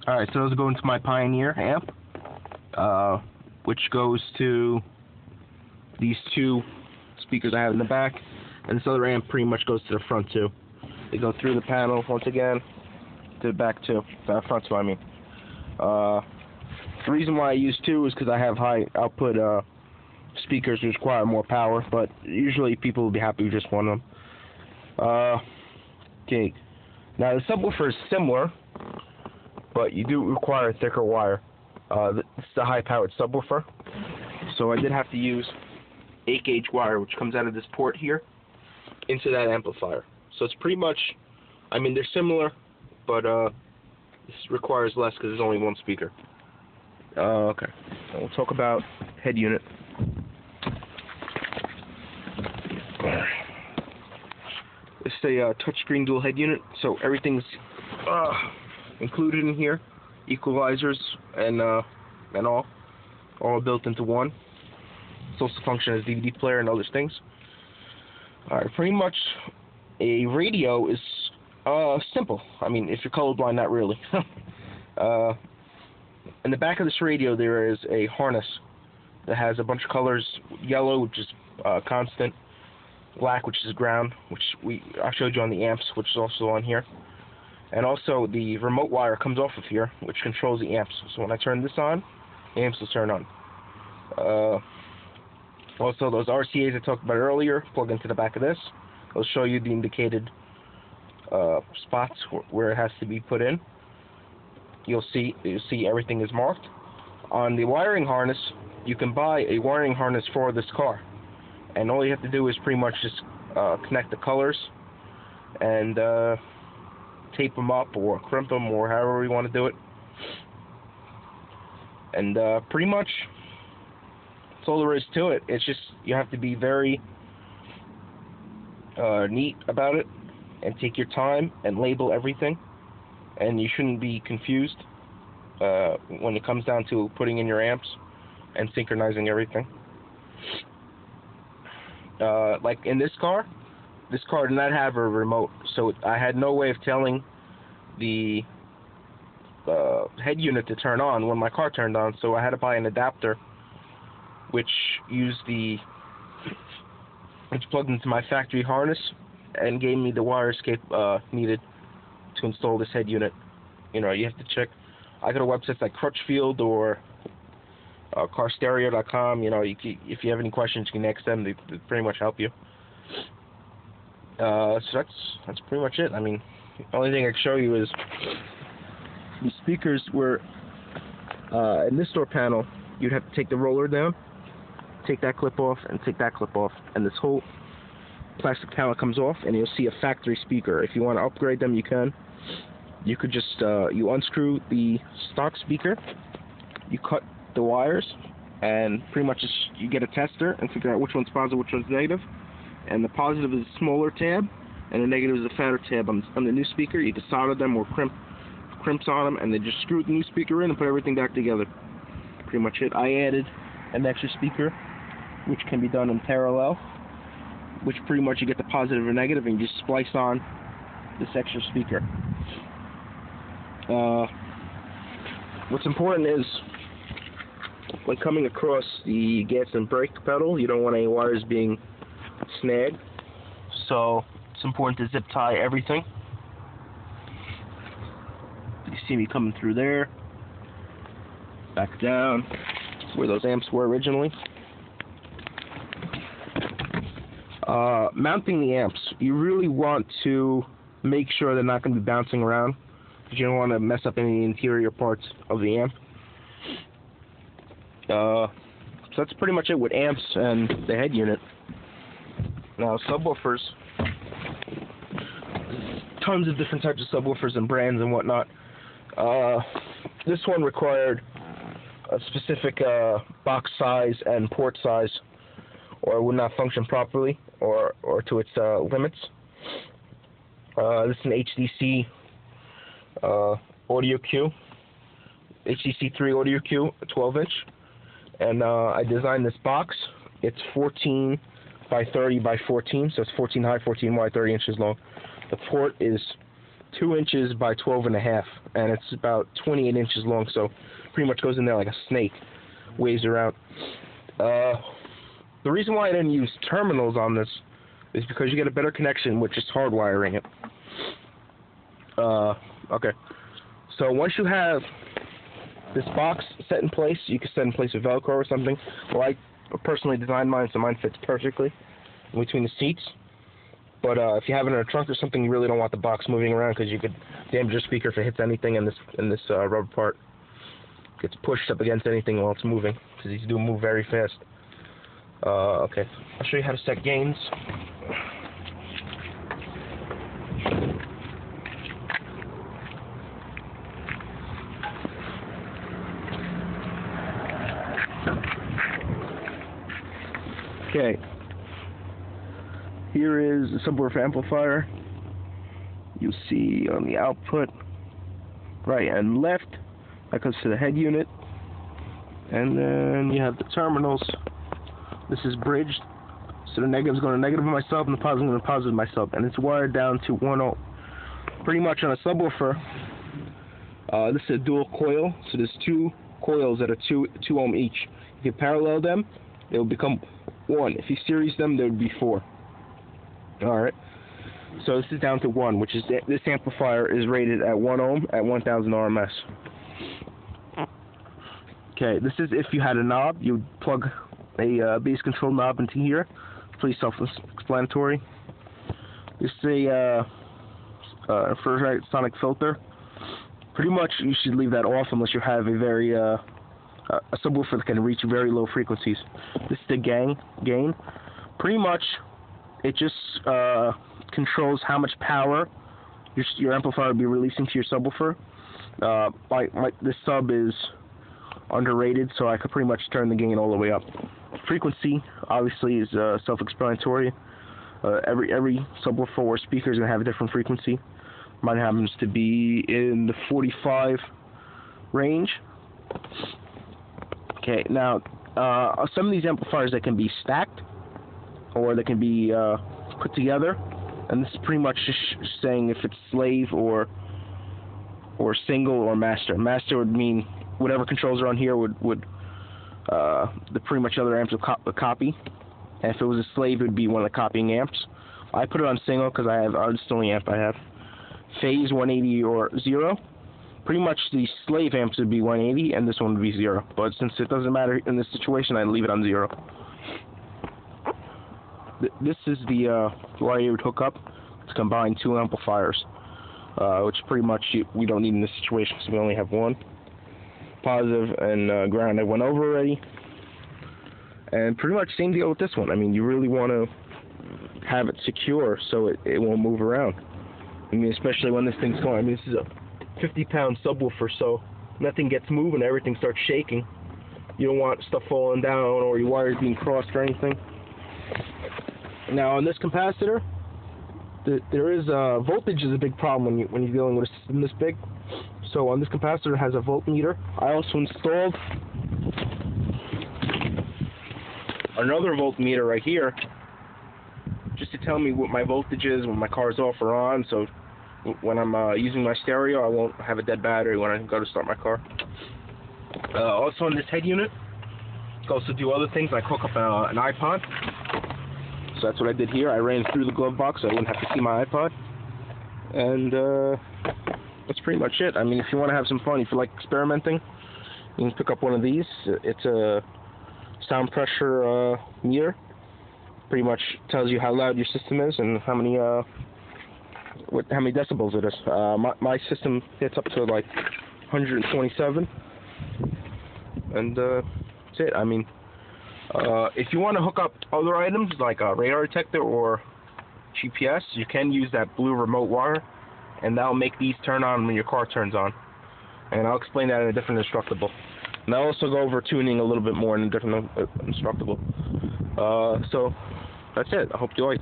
Alright, so those go into my Pioneer amp, which goes to these two speakers I have in the back, and this other amp pretty much goes to the front too. They go through the panel once again to the back too, front too, I mean. The reason why I use two is because I have high output speakers which require more power, but usually people will be happy with just one of them. Okay, now the subwoofer is similar, but you do require a thicker wire. This is a high-powered subwoofer, so I did have to use 8-gauge wire, which comes out of this port here, into that amplifier. So it's pretty much, I mean, they're similar, but this requires less because there's only one speaker. Okay, so we'll talk about head unit. It's a touchscreen dual head unit, so everything's included in here, equalizers and all built into one. It's also function as DVD player and other things. Alright, pretty much a radio is simple. I mean, if you're colorblind, not really. In the back of this radio there is a harness that has a bunch of colors: yellow, which is constant; black, which is ground, which I showed you on the amps, which is also on here. And also the remote wire comes off of here, which controls the amps. So when I turn this on, the amps will turn on. Also, those RCAs I talked about earlier plug into the back of this. They'll show you the indicated spots where it has to be put in. You'll see everything is marked. On the wiring harness, you can buy a wiring harness for this car, and all you have to do is pretty much just connect the colors and tape them up or crimp them or however you want to do it. And pretty much that's all there is to it. It's just you have to be very neat about it and take your time and label everything, and you shouldn't be confused when it comes down to putting in your amps and synchronizing everything. Like in this car did not have a remote, so I had no way of telling the head unit to turn on when my car turned on, so I had to buy an adapter which plugged into my factory harness and gave me the wire escape needed to install this head unit. You know, you have to check. I go to websites like Crutchfield or carstereo.com. You know, if you have any questions, you can ask them. They pretty much help you. So that's pretty much it. I mean, the only thing I can show you is the speakers were in this door panel. You'd have to take the roller down, take that clip off, and take that clip off, and this whole plastic panel comes off, and you'll see a factory speaker. If you want to upgrade them, you can. You could just you unscrew the stock speaker, you cut the wires, and pretty much just you get a tester and figure out which one's positive, which one's negative. And the positive is a smaller tab, and the negative is a fatter tab. On the new speaker, you can solder them or crimps on them, and then just screw the new speaker in and put everything back together. Pretty much it. I added an extra speaker, which can be done in parallel, which pretty much you get the positive or negative, and you just splice on this extra speaker. What's important is when coming across the gas and brake pedal, you don't want any wires being snagged, so it's important to zip tie everything. You see me coming through there, back down where those amps were originally. Mounting the amps, you really want to make sure they're not going to be bouncing around, because you don't want to mess up any interior parts of the amp. So that's pretty much it with amps and the head unit. Now, subwoofers, tons of different types of subwoofers and brands and whatnot. This one required a specific box size and port size, or it would not function properly, or to its limits. This is an HDC audio cue, HDC 3 audio cue, a 12-inch, and I designed this box. It's 14 by 30 by 14, so it's 14 high, 14 wide, 30 inches long. The port is 2 inches by 12.5, and it's about 28 inches long, so pretty much goes in there like a snake, waves around. The reason why I didn't use terminals on this is because you get a better connection with just hardwiring it. Okay. So once you have this box set in place, you can set in place with Velcro or something. Well, I personally designed mine, so mine fits perfectly in between the seats. But if you have it in a trunk or something, you really don't want the box moving around because you could damage your speaker if it hits anything in this rubber part. It gets pushed up against anything while it's moving because these do move very fast. Okay, I'll show you how to set gains. Okay, here is the sub-woofer amplifier. You'll see on the output, right and left, that goes to the head unit. And then you have the terminals. This is bridged, so the negative's going to negative on my sub, and the positive going to positive on my sub, and it's wired down to 1 ohm. Pretty much on a subwoofer, this is a dual coil, so there's 2 coils that are 2 ohm each. If you parallel them, they will become 1. If you series them, there would be 4. Alright, so this is down to 1, which is, this amplifier is rated at 1 ohm at 1000 RMS. Okay, this is if you had a knob, you would plug a base control knob into here. It's pretty self-explanatory. This is a infrared sonic filter. Pretty much you should leave that off unless you have a very a subwoofer that can reach very low frequencies. This is the gain. Pretty much it just controls how much power your amplifier will be releasing to your subwoofer. This sub is underrated, so I could pretty much turn the gain all the way up. Frequency obviously is self-explanatory. Every subwoofer or speaker is going to have a different frequency. Mine happens to be in the 45 range. Okay, now some of these amplifiers that can be stacked or they can be put together, and this is pretty much just saying if it's slave or single or master. Master would mean whatever controls are on here would the pretty much other amps would copy, and if it was a slave, it would be one of the copying amps. I put it on single because it's the only amp I have. Phase 180 or 0. Pretty much the slave amps would be 180, and this one would be 0. But since it doesn't matter in this situation, I leave it on 0. This is the wire you would hook up to combine 2 amplifiers, which pretty much we don't need in this situation because we only have 1. Positive and ground I went over already. And pretty much same deal with this one. I mean, you really want to have it secure so it won't move around. I mean, especially when this thing's going. I mean, this is a 50-pound subwoofer, so nothing gets moving, everything starts shaking. You don't want stuff falling down or your wires being crossed or anything. Now on this capacitor, there is voltage is a big problem when you're dealing with a system this big. So on this capacitor, it has a voltmeter. I also installed another voltmeter right here, just to tell me what my voltage is when my car is off or on. So when I'm using my stereo, I won't have a dead battery when I go to start my car. Also on this head unit, I can also do other things like hook up an iPod. So that's what I did here. I ran through the glove box so I wouldn't have to see my iPod. And that's pretty much it. I mean, if you want to have some fun, if you like experimenting, you can pick up one of these. It's a sound pressure meter. Pretty much tells you how loud your system is and how many decibels it is. My system hits up to like 127, and that's it. I mean, if you want to hook up other items like a radar detector or GPS, you can use that blue remote wire, and that'll make these turn on when your car turns on. And I'll explain that in a different instructable. And I'll also go over tuning a little bit more in a different instructable. So that's it. I hope you like.